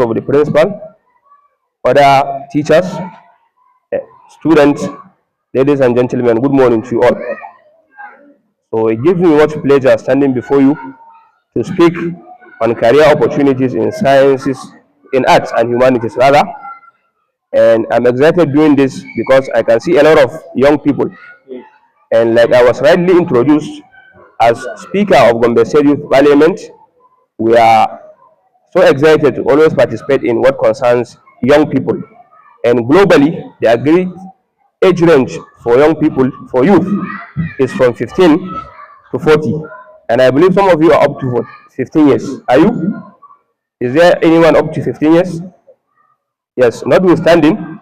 of the principal, other teachers, students, ladies and gentlemen, good morning to you all. So it gives me much pleasure standing before you to speak on career opportunities in sciences, in arts and humanities rather. And I'm excited doing this because I can see a lot of young people. And like I was rightly introduced as Speaker of Gombe State Youth Parliament, we are so excited to always participate in what concerns young people. And globally, the agreed age range for young people, for youth, is from 15 to 40. And I believe some of you are up to 15 years. Are you? Is there anyone up to 15 years? Yes, notwithstanding,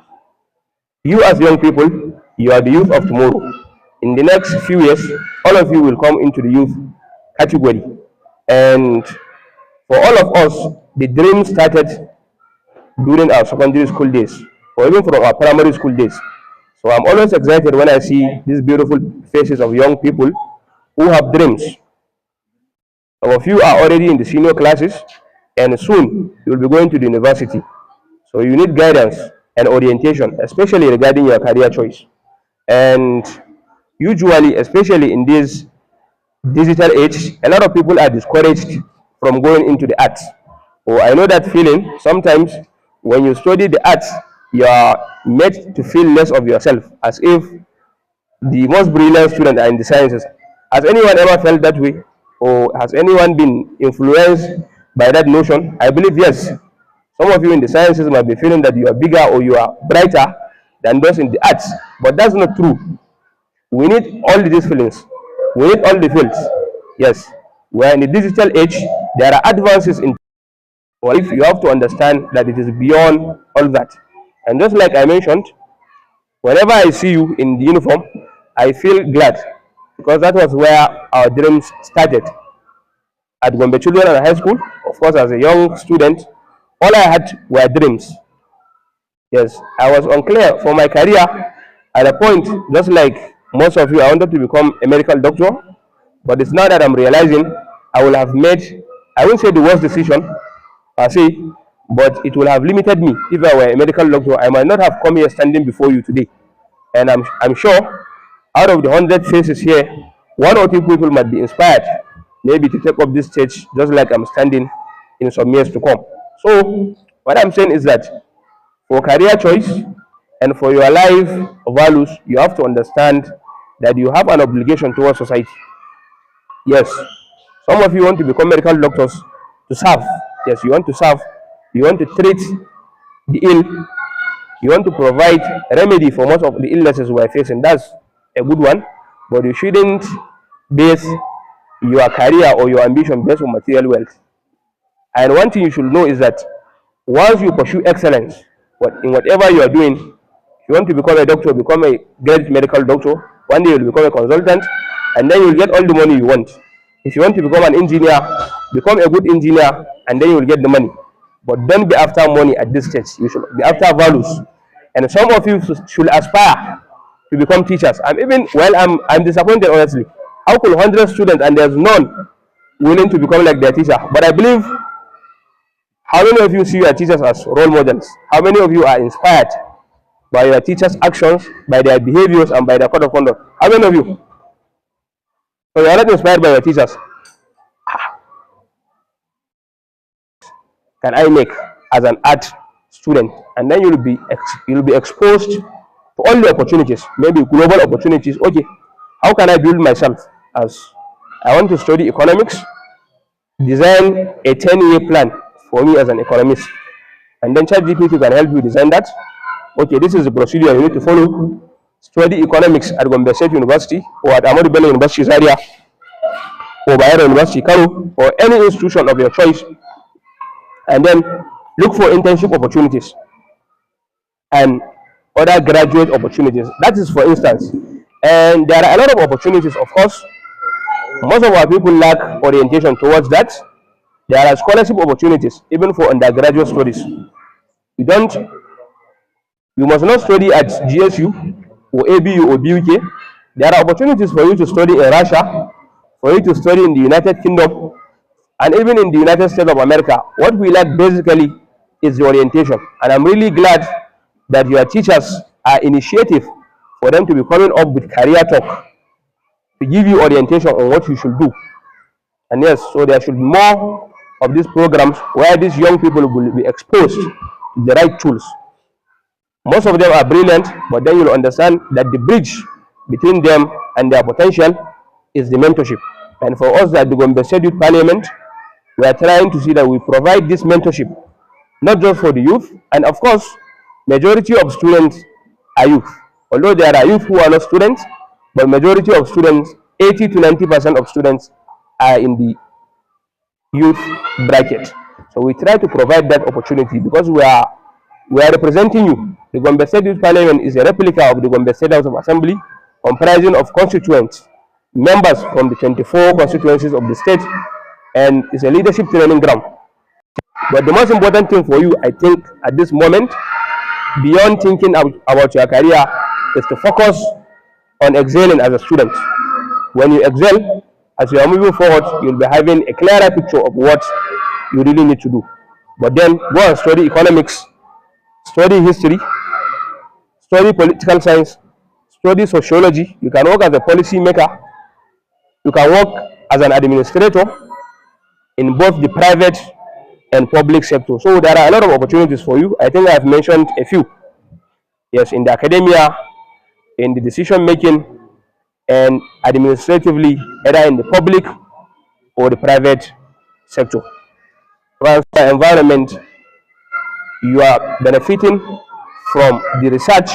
you as young people, you are the youth of tomorrow. In the next few years, all of you will come into the youth category. And for all of us, the dream started during our secondary school days, or even from our primary school days. So I'm always excited when I see these beautiful faces of young people who have dreams. Some of you are already in the senior classes, and soon you will be going to the university. So you need guidance and orientation, especially regarding your career choice. And usually, especially in this digital age, a lot of people are discouraged from going into the arts. Oh, I know that feeling. Sometimes when you study the arts, you are made to feel less of yourself, as if the most brilliant student are in the sciences. Has anyone ever felt that way? Or has anyone been influenced by that notion? I believe yes. Some of you in the sciences might be feeling that you are bigger or you are brighter than those in the arts, but that's not true. We need all these feelings. We need all the fields. Yes, we are in the digital age. There are advances in life. You have to understand that it is beyond all that. And just like I mentioned, whenever I see you in the uniform, I feel glad because that was where our dreams started. At Gombe Children and High School, of course, as a young student, all I had were dreams. Yes, I was unclear for my career at a point, just like most of you, I wanted to become a medical doctor, but it's now that I'm realizing I will have made, I won't say the worst decision per se, but it will have limited me. If I were a medical doctor, I might not have come here standing before you today. And I'm sure out of the 100 faces here, one or two people might be inspired maybe to take up this stage just like I'm standing in some years to come. So what I'm saying is that for career choice and for your life values, you have to understand that you have an obligation towards society. Yes, some of you want to become medical doctors to serve. Yes, you want to serve. You want to treat the ill. You want to provide a remedy for most of the illnesses we are facing. That's a good one. But you shouldn't base your career or your ambition based on material wealth. And one thing you should know is that once you pursue excellence in whatever you are doing, if you want to become a doctor, become a great medical doctor, one day you'll become a consultant, and then you'll get all the money you want. If you want to become an engineer, become a good engineer, and then you'll get the money. But don't be after money at this stage. You should be after values. And some of you should aspire to become teachers. I'm disappointed honestly. How could 100 students and there's none willing to become like their teacher? But I believe, how many of you see your teachers as role models? How many of you are inspired by your teachers' actions, by their behaviors, and by their code of conduct? How many of you? So you are not inspired by your teachers. Can I make as an art student? And then you'll be exposed to all the opportunities, maybe global opportunities. Okay, how can I build myself? As I want to study economics, design a 10-year plan for me as an economist, and then ChatGPT can help you design that. Okay, this is the procedure you need to follow. Study economics at Gombe State University or at Ahmadu Bello University Zaria or Bayero University Kano or any institution of your choice, and then look for internship opportunities and other graduate opportunities. That is for instance. And there are a lot of opportunities, of course. Most of our people lack orientation towards that. There are scholarship opportunities, even for undergraduate studies. You must not study at GSU or ABU or BUK. There are opportunities for you to study in Russia, for you to study in the United Kingdom, and even in the United States of America. What we lack basically is the orientation. And I'm really glad that your teachers are initiative for them to be coming up with career talk to give you orientation on what you should do. And yes, so there should be more of these programs where these young people will be exposed to the right tools. Most of them are brilliant, but then you'll understand that the bridge between them and their potential is the mentorship. And for us at the Gombe State Youth Parliament, we are trying to see that we provide this mentorship, not just for the youth, and of course, majority of students are youth. Although there are youth who are not students, but majority of students, 80 to 90% of students are in the youth bracket. So we try to provide that opportunity because we are representing you. The Gombe State Youth Parliament is a replica of the Gombe State House of Assembly, comprising of constituents, members from the 24 constituencies of the state, and is a leadership training ground. But the most important thing for you, I think, at this moment, beyond thinking about your career, is to focus on excelling as a student. When you excel, as you are moving forward, you'll be having a clearer picture of what you really need to do. But then go and study economics, study history, study political science, study sociology. You can work as a policy maker. You can work as an administrator in both the private and public sector. So there are a lot of opportunities for you. I think I have mentioned a few. Yes, in the academia, in the decision making, and administratively, either in the public or the private sector. Transfer environment, you are benefiting from the research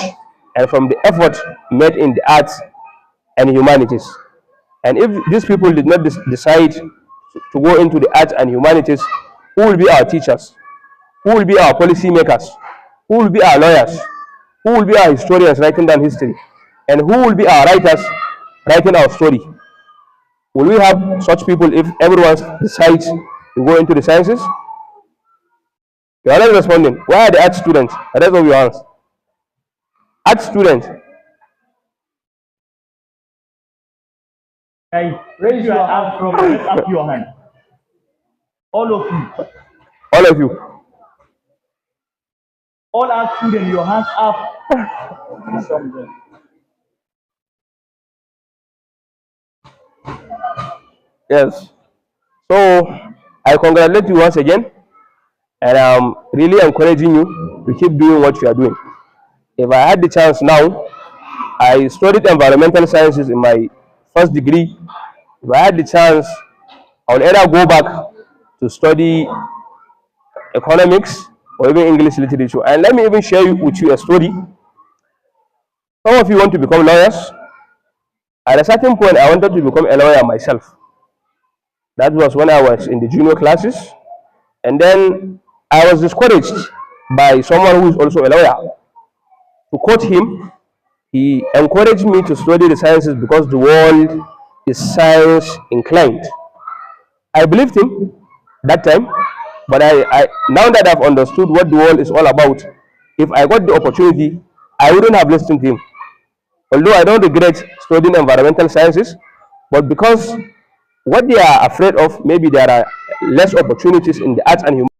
and from the effort made in the arts and humanities. And if these people did not decide to go into the arts and humanities, who will be our teachers? Who will be our policy makers? Who will be our lawyers? Who will be our historians writing down history? And who will be our writers writing our story? Will we have such people if everyone decides to go into the sciences? You are not responding. Why are the art students? The rest of your hands. Art students. Guys, raise your hand from let's up your hand. All of you. All of you. All our students, your hands up. Yes. So I congratulate you once again, and I'm really encouraging you to keep doing what you are doing. If I had the chance now, I studied environmental sciences in my first degree. If I had the chance, I would either go back to study economics or even English literature. And let me even share with you a story. Some of you want to become lawyers. At a certain point, I wanted to become a lawyer myself. That was when I was in the junior classes. And then I was discouraged by someone who is also a lawyer. To quote him, he encouraged me to study the sciences because the world is science inclined. I believed him that time, but I now that I've understood what the world is all about, if I got the opportunity, I wouldn't have listened to him. Although I don't regret studying environmental sciences, but because what they are afraid of, maybe there are less opportunities in the arts and humanities.